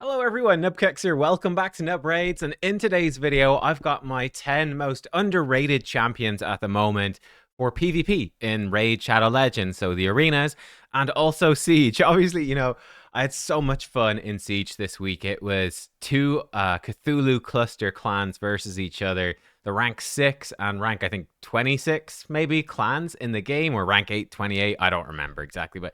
Hello everyone, nubkeks here. Welcome back to Nub Raids, and in today's video, I've got my 10 most underrated champions at the moment for PvP in Raid Shadow Legends, so the arenas, and also Siege. Obviously, I had so much fun in Siege this week. It was two Cthulhu cluster clans versus each other. The rank 6 and rank, I think, 26, maybe, clans in the game, or rank 8, 28, I don't remember exactly, but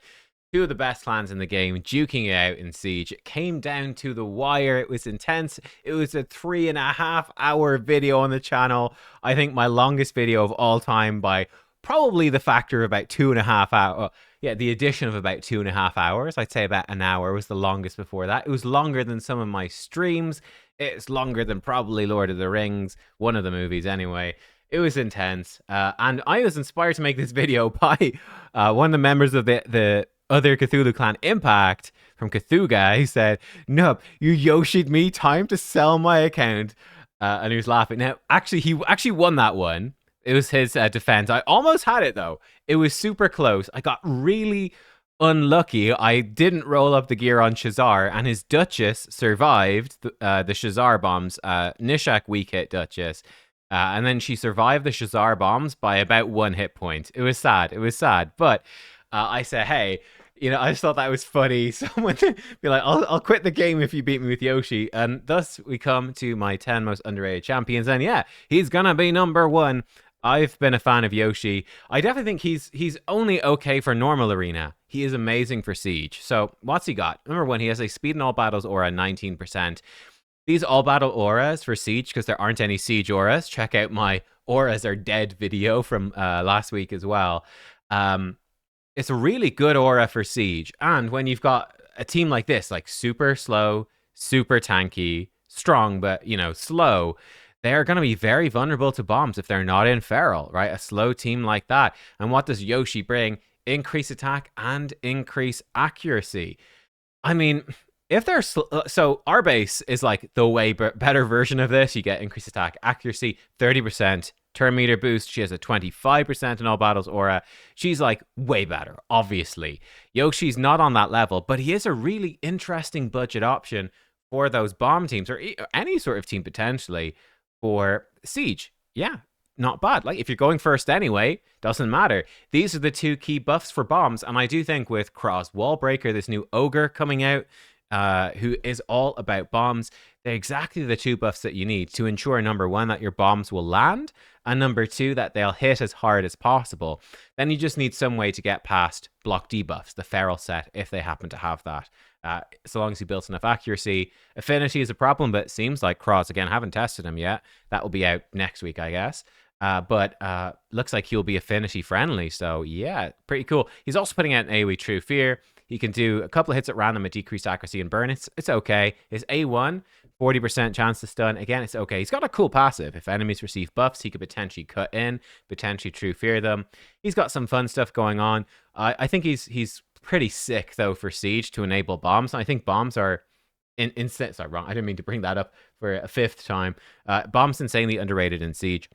two of the best clans in the game duking it out in Siege. It came down to the wire. It was intense. It was a 3.5-hour video on the channel. I think my longest video of all time by probably the factor of about 2.5 hours. Yeah, the addition of about 2.5 hours. I'd say about an hour was the longest before that. It was longer than some of my streams. It's longer than probably Lord of the Rings, one of the movies anyway. It was intense. And I was inspired to make this video by one of the members of the other Cthulhu clan, Impact, from Cthulhu. He said, "Nub, you Yoshi'd me, time to sell my account." And he was laughing. Now, actually, he actually won that one. It was his defense. I almost had it, though. It was super close. I got really unlucky. I didn't roll up the gear on Shazar, and his Duchess survived the Shazar bombs. Nishak weak hit Duchess. And then she survived the Shazar bombs by about 1 hit point. It was sad. It was sad. But I said, hey, I just thought that was funny. Someone be like, I'll quit the game if you beat me with Yoshi. And thus we come to my 10 most underrated champions. And yeah, he's going to be number 1. I've been a fan of Yoshi. I definitely think he's only okay for normal arena. He is amazing for Siege. So what's he got? Number 1, he has a speed in all battles aura 19%. These all battle auras for Siege, because there aren't any Siege auras. Check out my auras are dead video from last week as well. It's a really good aura for Siege. And when you've got a team like this, like super slow, super tanky, strong, but, slow, they're going to be very vulnerable to bombs if they're not in Feral, right? A slow team like that. And what does Yoshi bring? Increase attack and increase accuracy. I mean, if they're so our base is like the way better version of this. You get increased attack, accuracy, 30%. Turn meter boost, she has a 25% in all battles aura. She's like way better, obviously. Yoshi's not on that level, but he is a really interesting budget option for those bomb teams, or any sort of team potentially for Siege. Yeah, not bad. Like, if you're going first anyway, doesn't matter. These are the 2 key buffs for bombs, and I do think with Cross Wallbreaker, this new ogre coming out, who is all about bombs, they're exactly the 2 buffs that you need to ensure, number 1, that your bombs will land, and number 2, that they'll hit as hard as possible. Then you just need some way to get past block debuffs, the Feral set, if they happen to have that. So long as you build enough accuracy. Affinity is a problem, but it seems like Cross, again, I haven't tested him yet. That will be out next week, I guess. But looks like he'll be affinity friendly. So yeah, pretty cool. He's also putting out an AoE True Fear. He can do a couple of hits at random at decreased accuracy and burn. It's okay. His A1, 40% chance to stun. Again, it's okay. He's got a cool passive. If enemies receive buffs, he could potentially cut in, potentially True Fear them. He's got some fun stuff going on. I think he's pretty sick, though, for Siege to enable bombs. I think bombs are... sorry, wrong. I didn't mean to bring that up for a 5th time. Bombs insanely underrated in Siege.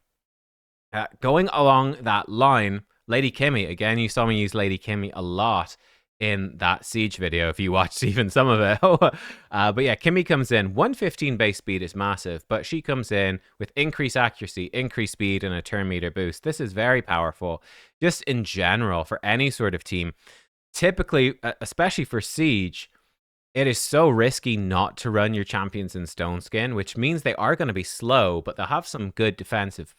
Going along that line, Lady Kimi. Again, you saw me use Lady Kimi a lot in that Siege video, if you watched even some of it. But yeah, Kimi comes in. 115 base speed is massive, but she comes in with increased accuracy, increased speed, and a turn meter boost. This is very powerful, just in general, for any sort of team. Typically, especially for Siege, it is so risky not to run your champions in Stone Skin, which means they are going to be slow, but they'll have some good defensive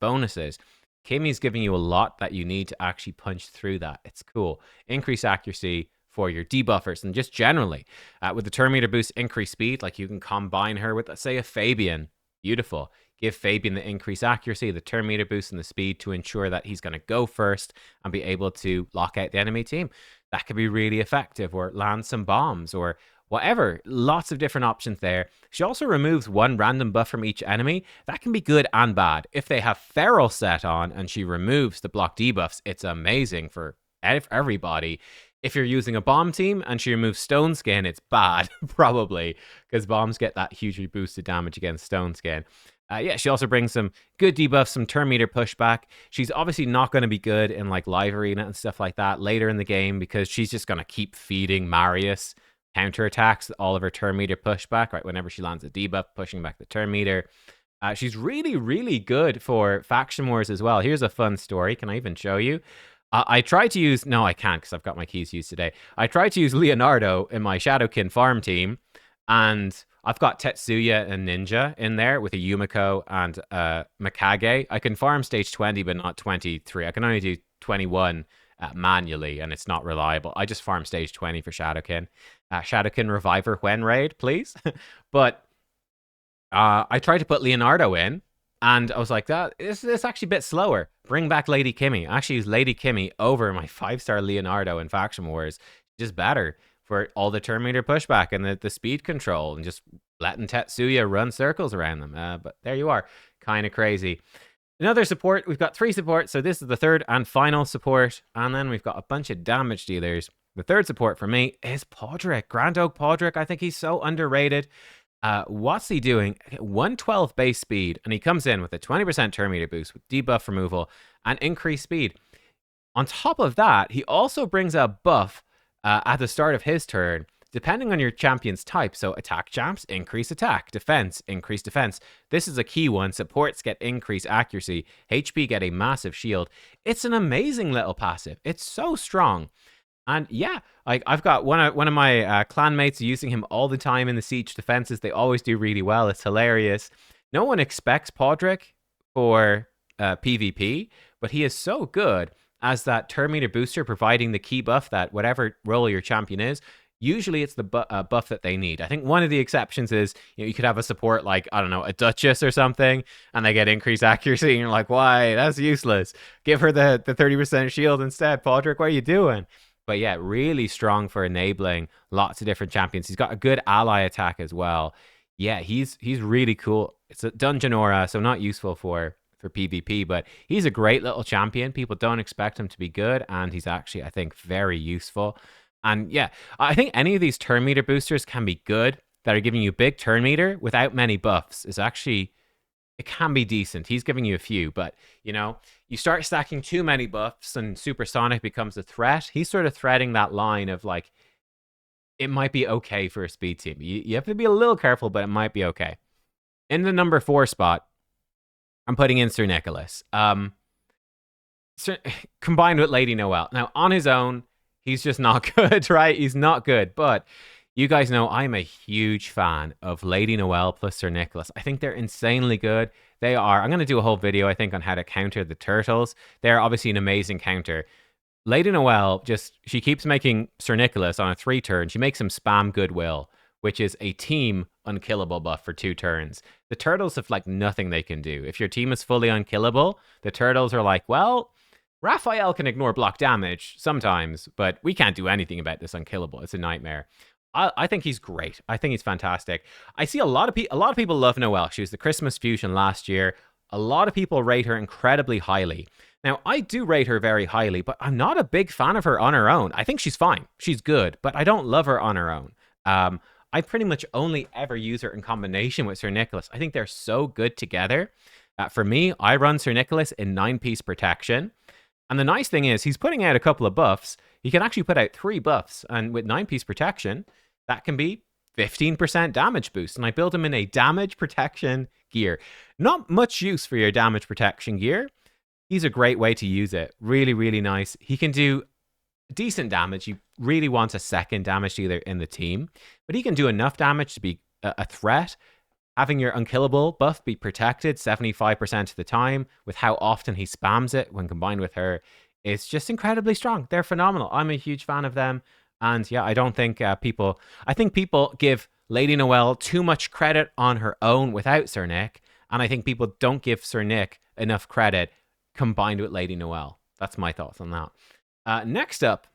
bonuses. Kimi's giving you a lot that you need to actually punch through that. It's cool. Increase accuracy for your debuffers, and just generally, with the turn meter boost, increase speed, like you can combine her with, let's say, a Fabian. Beautiful. Give Fabian the increased accuracy, the turn meter boost, and the speed to ensure that he's going to go first and be able to lock out the enemy team. That could be really effective, or land some bombs, or whatever. Lots of different options there. She also removes 1 random buff from each enemy. That can be good and bad. If they have Feral set on and she removes the block debuffs, it's amazing for everybody. If you're using a bomb team and she removes Stone Skin, it's bad, probably, because bombs get that hugely boosted damage against Stone Skin. Yeah, she also brings some good debuffs, some turn meter pushback. She's obviously not going to be good in like live arena and stuff like that later in the game, because she's just going to keep feeding Marius counterattacks all of her turn meter pushback, right? Whenever she lands a debuff, pushing back the turn meter. She's really, really good for faction wars as well. Here's a fun story. Can I even show you? I tried to use... No, I can't because I've got my keys used today. I tried to use Leonardo in my Shadowkin farm team, and I've got Tetsuya and Ninja in there with a Yumiko and Mikage. I can farm stage 20, but not 23. I can only do 21 manually, and it's not reliable. I just farm stage 20 for Shadowkin. Shadowkin Reviver when raid, please. But I tried to put Leonardo in, and I was like, it's actually a bit slower. Bring back Lady Kimi. I actually use Lady Kimi over my 5-star Leonardo in Faction Wars. Just better for all the turn meter pushback and the speed control and just letting Tetsuya run circles around them. But there you are. Kind of crazy. Another support. We've got 3 supports, so this is the third and final support. And then we've got a bunch of damage dealers. The third support for me is Podrick. Grand Oak Podrick. I think he's so underrated. What's he doing? 112 base speed, and he comes in with a 20% turn meter boost with debuff removal and increased speed. On top of that, he also brings a buff at the start of his turn, depending on your champion's type. So attack champs, increase attack. Defense, increase defense. This is a key one. Supports get increased accuracy. HP get a massive shield. It's an amazing little passive. It's so strong. And yeah, I've got one of my clanmates using him all the time in the siege defenses. They always do really well. It's hilarious. No one expects Podrick for PvP, but he is so good as that turn meter booster, providing the key buff that whatever role your champion is, usually it's the buff that they need. I think one of the exceptions is, you could have a support like, I don't know, a Duchess or something, and they get increased accuracy, and you're like, why? That's useless. Give her the 30% shield instead. Podrick, what are you doing? But yeah, really strong for enabling lots of different champions. He's got a good ally attack as well. Yeah, he's really cool. It's a dungeon aura, so not useful for PvP, but he's a great little champion. People don't expect him to be good, and he's actually, I think, very useful. And yeah, I think any of these turn meter boosters can be good that are giving you big turn meter without many buffs. Is actually, it can be decent. He's giving you a few, but you start stacking too many buffs and Supersonic becomes a threat. He's sort of threading that line of like, it might be okay for a speed team. You have to be a little careful, but it might be okay. In the number 4 spot, I'm putting in Sir Nicholas. Combined with Lady Noelle. Now, on his own, he's just not good, right? He's not good, but you guys know I'm a huge fan of Lady Noelle plus Sir Nicholas. I think they're insanely good. They are. I'm going to do a whole video, I think, on how to counter the turtles. They're obviously an amazing counter. Lady Noelle, she keeps making Sir Nicholas on a 3 turn. She makes him spam Goodwill, which is a team unkillable buff for 2 turns. The turtles have like nothing they can do. If your team is fully unkillable, the turtles are like, well, Raphael can ignore block damage sometimes, but we can't do anything about this unkillable. It's a nightmare. I think he's great. I think he's fantastic. I see a lot of people love Noelle. She was the Christmas fusion last year. A lot of people rate her incredibly highly. Now, I do rate her very highly, but I'm not a big fan of her on her own. I think she's fine. She's good, but I don't love her on her own. I pretty much only ever use her in combination with Sir Nicholas. I think they're so good together. For me, I run Sir Nicholas in 9-piece protection. And the nice thing is, he's putting out a couple of buffs. He can actually put out 3 buffs. And with 9-piece protection, that can be 15% damage boost. And I build him in a damage protection gear. Not much use for your damage protection gear. He's a great way to use it. Really, really nice. He can do decent damage. You really want a second damage dealer in the team. But he can do enough damage to be a threat. Having your unkillable buff be protected 75% of the time with how often he spams it when combined with her is just incredibly strong. They're phenomenal. I'm a huge fan of them. And yeah, I don't think I think people give Lady Noelle too much credit on her own without Sir Nick. And I think people don't give Sir Nick enough credit combined with Lady Noelle. That's my thoughts on that. Next up,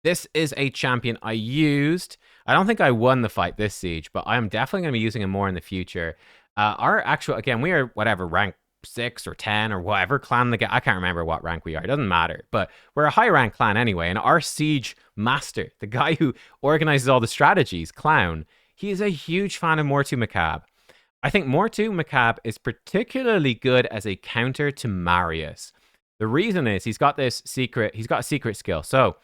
this is a champion I used. I don't think I won the fight this siege, but I am definitely going to be using him more in the future. Our actual, again, we are whatever, rank 6 or 10 or whatever clan I can't remember what rank we are. It doesn't matter. But we're a high rank clan anyway. And our siege master, the guy who organizes all the strategies, Clown, he is a huge fan of Mortu-Macaab. I think Mortu-Macaab is particularly good as a counter to Marius. The reason is he's got a secret skill. So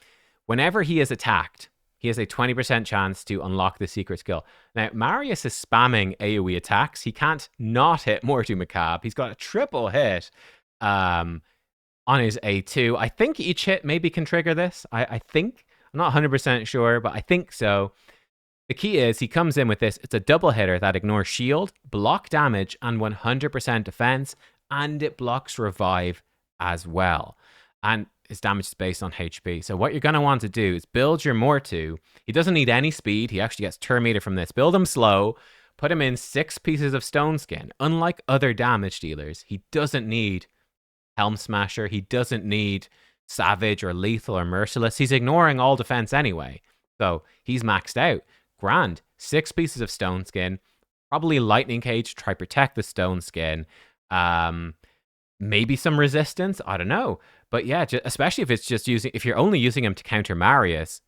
whenever he is attacked, he has a 20% chance to unlock the secret skill. Now, Marius is spamming AoE attacks. He can't not hit Mortu-Macaab. He's got a triple hit on his A2. I think each hit maybe can trigger this. I think. I'm not 100% sure, but I think so. The key is he comes in with this. It's a double hitter that ignores shield, block damage, and 100% defense, and it blocks revive as well. And his damage is based on HP. So what you're going to want to do is build your Mortu. He doesn't need any speed. He actually gets turn meter from this. Build him slow. Put him in 6 pieces of stone skin. Unlike other damage dealers, he doesn't need Helm Smasher. He doesn't need Savage or Lethal or Merciless. He's ignoring all defense anyway. So he's maxed out. Grand. 6 pieces of stone skin. Probably lightning cage to try protect the stone skin. Maybe some resistance. I don't know. But yeah, especially if it's just if you're only using him to counter Marius.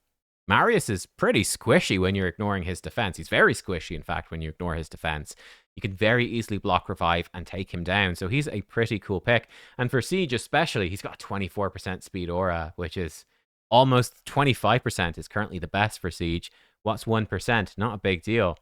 Marius is pretty squishy when you're ignoring his defense. He's very squishy, in fact, when you ignore his defense. You can very easily block revive and take him down. So he's a pretty cool pick. And for Siege especially, he's got 24% speed aura, which is almost 25% is currently the best for Siege. What's 1%? Not a big deal.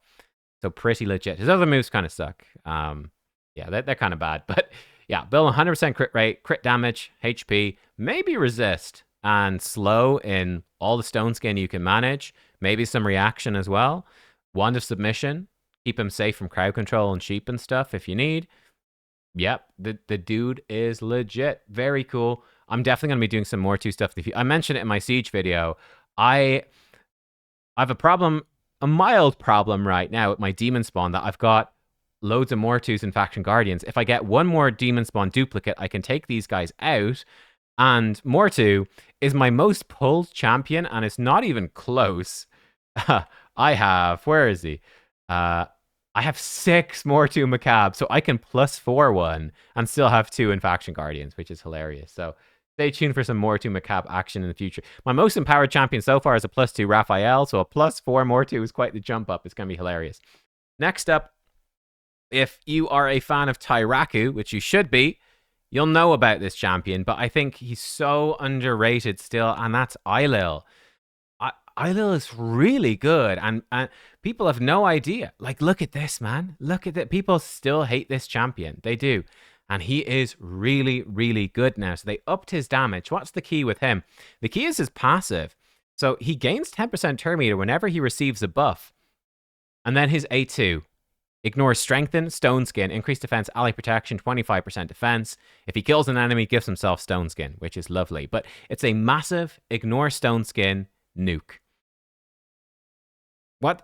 So pretty legit. His other moves kind of suck. Yeah, they're kind of bad. But yeah, build 100% crit rate, crit damage, HP, maybe resist, and slow in all the stone skin you can manage. Maybe some reaction as well. Wand of submission. Keep him safe from crowd control and sheep and stuff if you need. Yep, the dude is legit. Very cool. I'm definitely going to be doing some Mortu stuff. I mentioned it in my Siege video. I have a mild problem right now with my demon spawn that I've got loads of Mortus and Faction Guardians. If I get one more demon spawn duplicate, I can take these guys out. And Mortu is my most pulled champion, and it's not even close. I have, where is he? I have 6 Mortu-Macaab, so I can +4 one and still have 2 in Faction Guardians, which is hilarious. So stay tuned for some Mortu-Macaab action in the future. My most empowered champion so far is a +2 Raphael, so a +4 Mortu is quite the jump up. It's going to be hilarious. Next up, if you are a fan of Tyraku, which you should be, you'll know about this champion, but I think he's so underrated still, and that's Eilil. Eilil is really good, and people have no idea. Like, look at this, man. Look at that. People still hate this champion. They do. And he is really, really good now. So they upped his damage. What's the key with him? The key is his passive. So he gains 10% turn meter whenever he receives a buff. And then his A2. Ignores strengthen, stone skin, increased defense, ally protection, 25% defense. If he kills an enemy, gives himself stone skin, which is lovely. But it's a massive ignore stone skin nuke.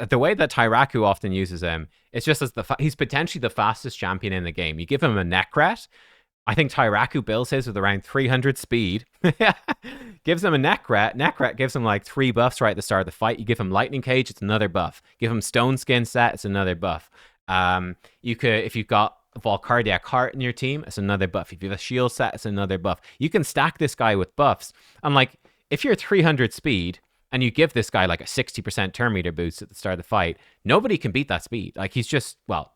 The way that Tyraku often uses him, it's just as he's potentially the fastest champion in the game. You give him a Necret. I think Tyraku builds his with around 300 speed. Gives him a Necret. Necret gives him like 3 buffs right at the start of the fight. You give him Lightning Cage, it's another buff. Give him Stone Skin set, it's another buff. If you've got Volcardiac Heart in your team, it's another buff. If you have a shield set, it's another buff. You can stack this guy with buffs. And like, if you're 300 speed and you give this guy like a 60% turn meter boost at the start of the fight, nobody can beat that speed. Like, he's just, well,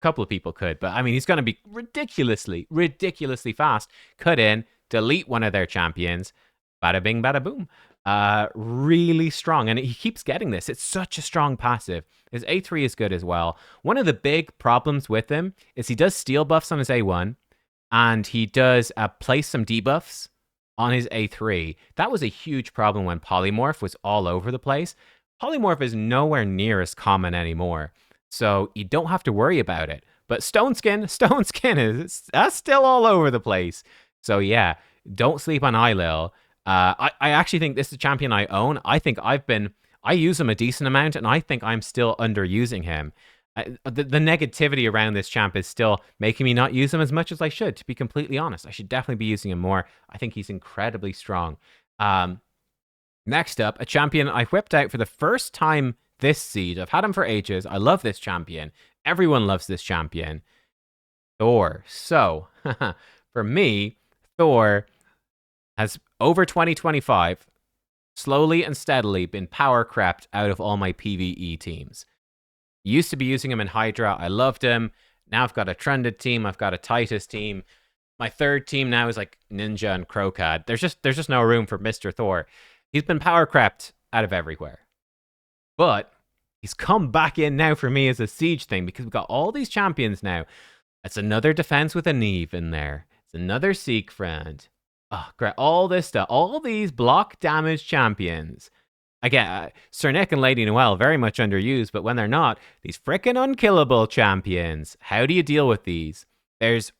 a couple of people could, but I mean, he's going to be ridiculously fast. Cut in, delete one of their champions, bada bing, bada boom. Really strong, and he keeps getting this. It's such a strong passive. His A3 is good as well. One of the big problems with him is he does steal buffs on his A1, and he does place some debuffs on his A3. That was a huge problem when Polymorph was all over the place. Polymorph is nowhere near as common anymore, so you don't have to worry about it. But Stone Skin is that's still all over the place. So yeah, don't sleep on Eilil. I actually think this is a champion I own. I think I use him a decent amount, and I think I'm still underusing him. The negativity around this champ is still making me not use him as much as I should, to be completely honest. I should definitely be using him more. I think he's incredibly strong. Next up, a champion I whipped out for the first time this seed. I've had him for ages. I love this champion. Everyone loves this champion. Thor. So, for me, Thor has, over 2025, slowly and steadily been power crept out of all my PvE teams. Used to be using him in Hydra. I loved him. Now I've got a Trended team. I've got a Titus team. My third team now is like Ninja and Crocad. There's just no room for Mr. Thor. He's been power crept out of everywhere. But he's come back in now for me as a siege thing because we've got all these champions now. It's another defense with a Neve in there. It's another Seek friend. Oh, great. All this stuff. All these block damage champions. Again, Sir Nick and Lady Noelle, very much underused, but when they're not, these frickin' unkillable champions. How do you deal with these? There's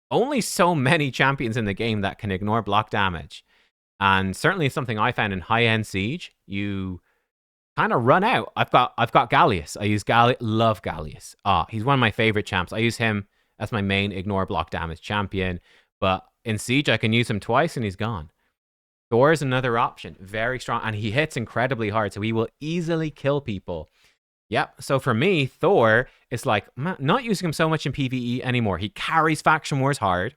only so many champions in the game that can ignore block damage. And certainly something I found in high-end Siege, you kind of run out. I've got Gallius. I use Gallius. Love Gallius. He's one of my favorite champs. I use him as my main ignore block damage champion. But in Siege, I can use him twice and he's gone. Thor is another option. Very strong. And he hits incredibly hard. So he will easily kill people. Yep. So for me, Thor is like, not using him so much in PvE anymore. He carries Faction Wars hard.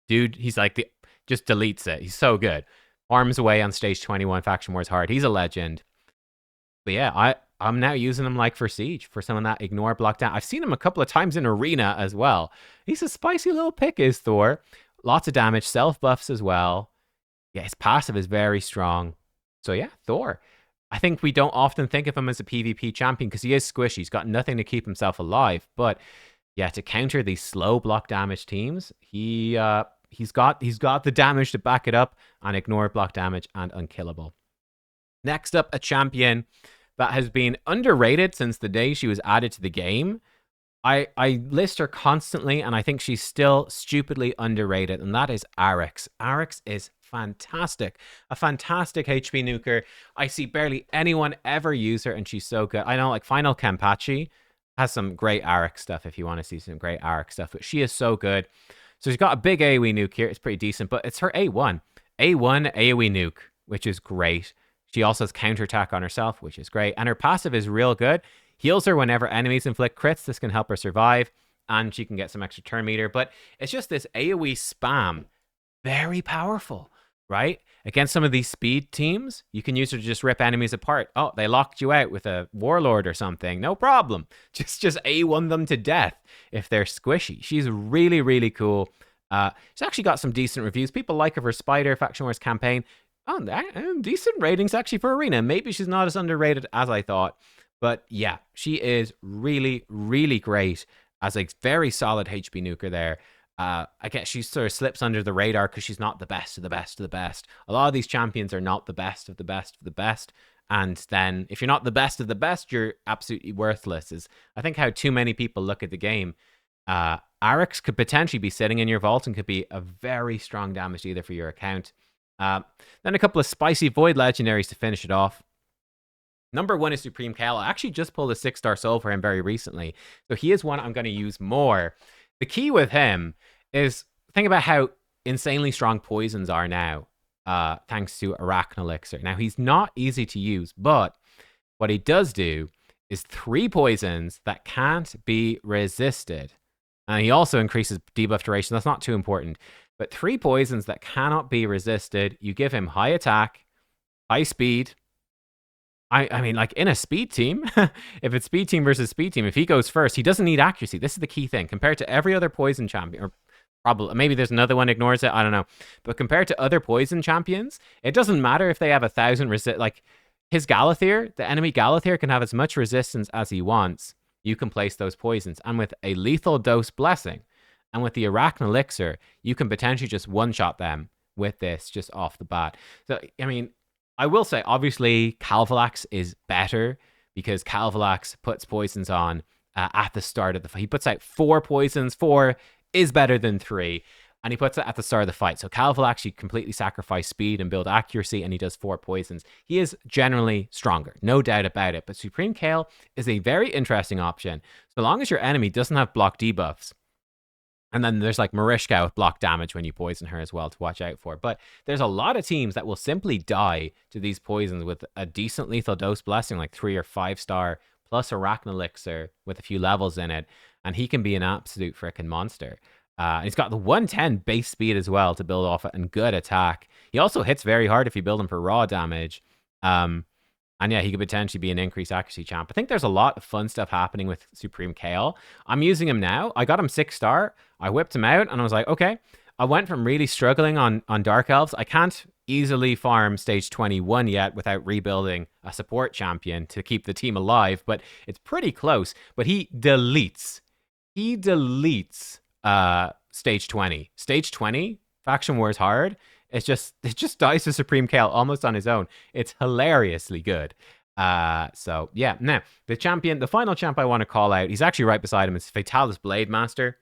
Dude, he's like, just deletes it. He's so good. Arms away on stage 21, Faction Wars hard. He's a legend. But yeah, I'm now using him like for Siege, for some of that ignore block down. I've seen him a couple of times in Arena as well. He's a spicy little pick, is Thor. Lots of damage, self buffs as well. Yeah, his passive is very strong. So yeah, Thor. I think we don't often think of him as a PvP champion because he is squishy. He's got nothing to keep himself alive. But yeah, to counter these slow block damage teams, he's got the damage to back it up and ignore block damage and unkillable. Next up, a champion that has been underrated since the day she was added to the game. I list her constantly, and I think she's still stupidly underrated, and that is Arix. Arix is fantastic. A fantastic HP nuker. I see barely anyone ever use her, and she's so good. I know, like, Final Kenpachi has some great Arix stuff if you want to see some great Arix stuff, but she is so good. So she's got a big AoE nuke here. It's pretty decent, but it's her A1. A1 AoE nuke, which is great. She also has counterattack on herself, which is great. And her passive is real good. Heals her whenever enemies inflict crits. This can help her survive. And she can get some extra turn meter. But it's just this AoE spam. Very powerful, right? Against some of these speed teams, you can use her to just rip enemies apart. Oh, they locked you out with a warlord or something. No problem. Just A1 them to death if they're squishy. She's really, really cool. She's actually got some decent reviews. People like her for Spider, Faction Wars campaign. Oh, decent ratings actually for Arena. Maybe she's not as underrated as I thought. But yeah, she is really, really great as a very solid HP nuker there. I guess she sort of slips under the radar because she's not the best of the best of the best. A lot of these champions are not the best of the best of the best. And then if you're not the best of the best, you're absolutely worthless. Is I think how too many people look at the game. Arix could potentially be sitting in your vault and could be a very strong damage dealer for your account. Then a couple of spicy Void legendaries to finish it off. Number 1 is Supreme Kael. I actually just pulled a 6-star soul for him very recently. So he is one I'm going to use more. The key with him is think about how insanely strong poisons are now, thanks to Arachne Elixir. Now, he's not easy to use, but what he does do is 3 poisons that can't be resisted. And he also increases debuff duration. That's not too important. But 3 poisons that cannot be resisted. You give him high attack, high speed. I mean, like in a speed team, if it's speed team versus speed team, if he goes first, he doesn't need accuracy. This is the key thing. Compared to every other poison champion, or probably maybe there's another one ignores it. I don't know. But compared to other poison champions, it doesn't matter if they have 1,000 resist. Like his Galathir, the enemy Galathir can have as much resistance as he wants. You can place those poisons. And with a lethal dose blessing, and with the Arachne Elixir, you can potentially just one-shot them with this just off the bat. So, I mean, I will say, obviously, Calvalax is better because Calvalax puts poisons on at the start of the fight. He puts out 4 poisons. 4 is better than 3. And he puts it at the start of the fight. So Calvalax, you completely sacrifice speed and build accuracy, and he does 4 poisons. He is generally stronger, no doubt about it. But Supreme Kael is a very interesting option, so long as your enemy doesn't have block debuffs. And then there's like Marishka with block damage when you poison her as well to watch out for. But there's a lot of teams that will simply die to these poisons with a decent lethal dose blessing, like 3 or 5-star, plus Arachne Elixir with a few levels in it. And he can be an absolute freaking monster. He's got the 110 base speed as well to build off it and good attack. He also hits very hard if you build him for raw damage. And yeah, he could potentially be an increased accuracy champ. I think there's a lot of fun stuff happening with Supreme Kael. I'm using him now. I got him 6-star. I whipped him out and I was like, okay, I went from really struggling on Dark Elves. I can't easily farm stage 21 yet without rebuilding a support champion to keep the team alive, but it's pretty close. But he deletes stage 20. Stage 20, Faction Wars hard. It just dies to Supreme Kael almost on his own. It's hilariously good. So yeah, now the final champ I want to call out, he's actually right beside him, is Fatalis Blademaster.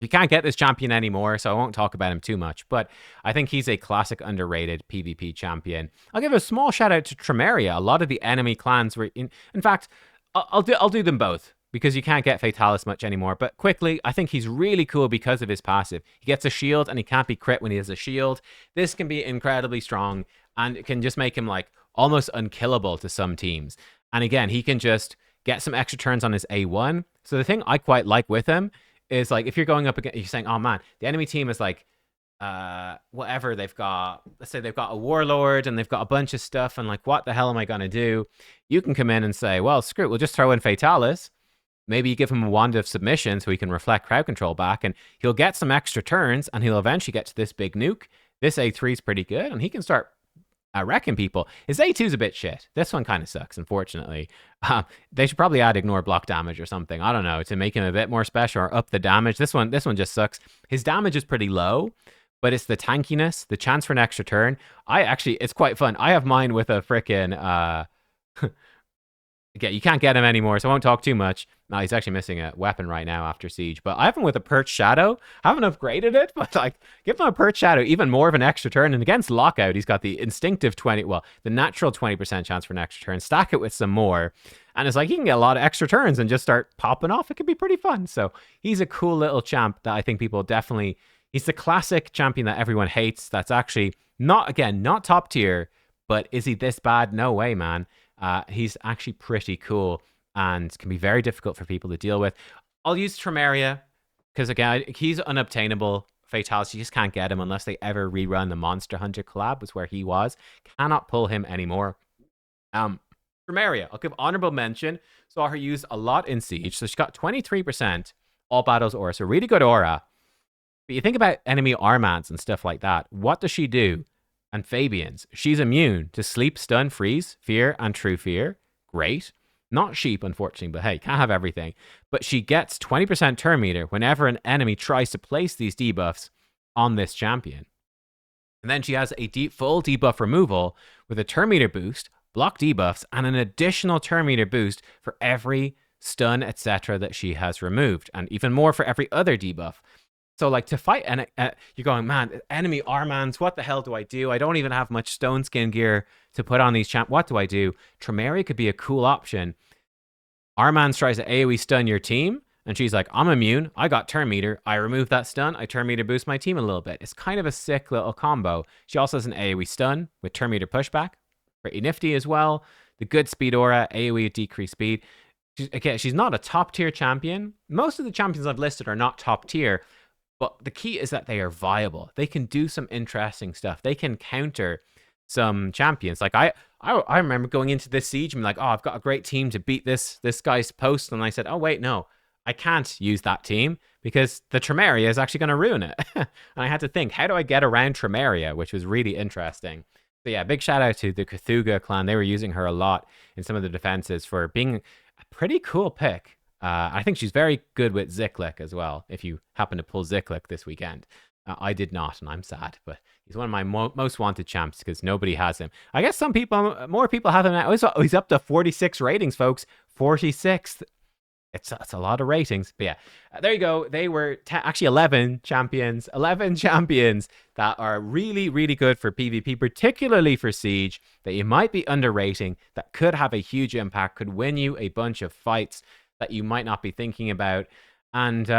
You can't get this champion anymore, so I won't talk about him too much, but I think he's a classic underrated PvP champion. I'll give a small shout out to Tremeria. A lot of the enemy clans were in fact, I'll do them both because you can't get Fatalis much anymore, but quickly, I think he's really cool because of his passive. He gets a shield and he can't be crit when he has a shield. This can be incredibly strong and it can just make him like almost unkillable to some teams. And again, he can just get some extra turns on his A1. So the thing I quite like with him is like if you're going up against, you're saying, oh man, the enemy team is like, whatever they've got, let's say they've got a warlord and they've got a bunch of stuff and like, what the hell am I going to do? You can come in and say, well, screw it, we'll just throw in Fatalis. Maybe you give him a wand of submission so he can reflect crowd control back and he'll get some extra turns and he'll eventually get to this big nuke. This A3 is pretty good and he can start wrecking people. His A2 is a bit shit. This one kind of sucks, unfortunately. They should probably add ignore block damage or something. I don't know, to make him a bit more special or up the damage. This one just sucks. His damage is pretty low, but it's the tankiness, the chance for an extra turn. It's quite fun. I have mine with a frickin' okay, you can't get him anymore, so I won't talk too much. No, he's actually missing a weapon right now after Siege. But I have him with a Perch Shadow. I haven't upgraded it, but like, give him a Perch Shadow, even more of an extra turn. And against Lockout, he's got the instinctive the natural 20% chance for an extra turn. Stack it with some more. And it's like, he can get a lot of extra turns and just start popping off. It could be pretty fun. So he's a cool little champ that I think people definitely... He's the classic champion that everyone hates. That's actually not top tier, but is he this bad? No way, man. He's actually pretty cool and can be very difficult for people to deal with. I'll use Tremeria because, again, he's unobtainable. Fatalis, you just can't get him unless they ever rerun the Monster Hunter collab, was where he was. Cannot pull him anymore. Tremeria, I'll give honorable mention. Saw her used a lot in Siege. So she got 23% all battles aura. So really good aura. But you think about enemy Armads and stuff like that. What does she do? And Fabians, she's immune to sleep, stun, freeze, fear, and true fear. Great. Not sheep, unfortunately, but hey, can't have everything. But she gets 20% turn meter whenever an enemy tries to place these debuffs on this champion. And then she has a full debuff removal with a turn meter boost, block debuffs, and an additional turn meter boost for every stun, etc. that she has removed, and even more for every other debuff. So, like, to fight, and you're going, man, enemy Armans, what the hell do I do? I don't even have much stone skin gear to put on these champ. What do I do? Tremeria could be a cool option. Armans tries to AoE stun your team, and she's like, I'm immune. I got turn meter. I remove that stun. I turn meter boost my team a little bit. It's kind of a sick little combo. She also has an AoE stun with turn meter pushback. Pretty nifty as well. The good speed aura, AoE with decreased speed. She's not a top tier champion. Most of the champions I've listed are not top tier. But the key is that they are viable. They can do some interesting stuff. They can counter some champions. Like I remember going into this siege and like, oh, I've got a great team to beat this guy's post. And I said, oh, wait, no, I can't use that team because the Tremeria is actually going to ruin it. And I had to think, how do I get around Tremeria, which was really interesting. So yeah, big shout out to the Cthulhu clan. They were using her a lot in some of the defenses for being a pretty cool pick. I think she's very good with Ziklik as well, if you happen to pull Ziklik this weekend. I did not, and I'm sad, but he's one of my most wanted champs because nobody has him. I guess more people have him now. Oh, he's up to 46 ratings, folks. 46. It's a lot of ratings. But yeah, there you go. They were actually 11 champions. 11 champions that are really, really good for PvP, particularly for Siege, that you might be underrating, that could have a huge impact, could win you a bunch of fights that you might not be thinking about. And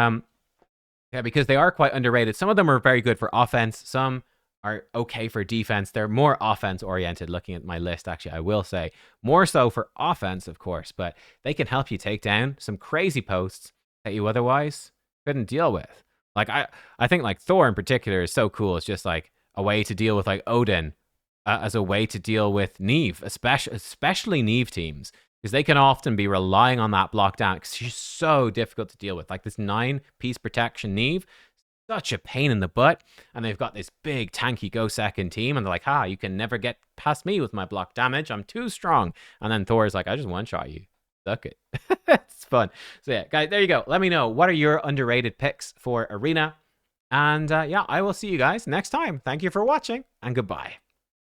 yeah, because they are quite underrated. Some of them are very good for offense. Some are okay for defense. They're more offense oriented, looking at my list, actually, I will say. More so for offense, of course, but they can help you take down some crazy posts that you otherwise couldn't deal with. Like, I think like Thor in particular is so cool. It's just like a way to deal with like Odin, as a way to deal with Neve, especially Neve teams. Because they can often be relying on that block down because she's so difficult to deal with. Like this 9-piece protection Neve, such a pain in the butt. And they've got this big tanky go second team, and they're like, you can never get past me with my block damage. I'm too strong. And then Thor's like, I just one-shot you. Suck it. It's fun. So yeah, guys, there you go. Let me know, what are your underrated picks for Arena? And yeah, I will see you guys next time. Thank you for watching, and goodbye.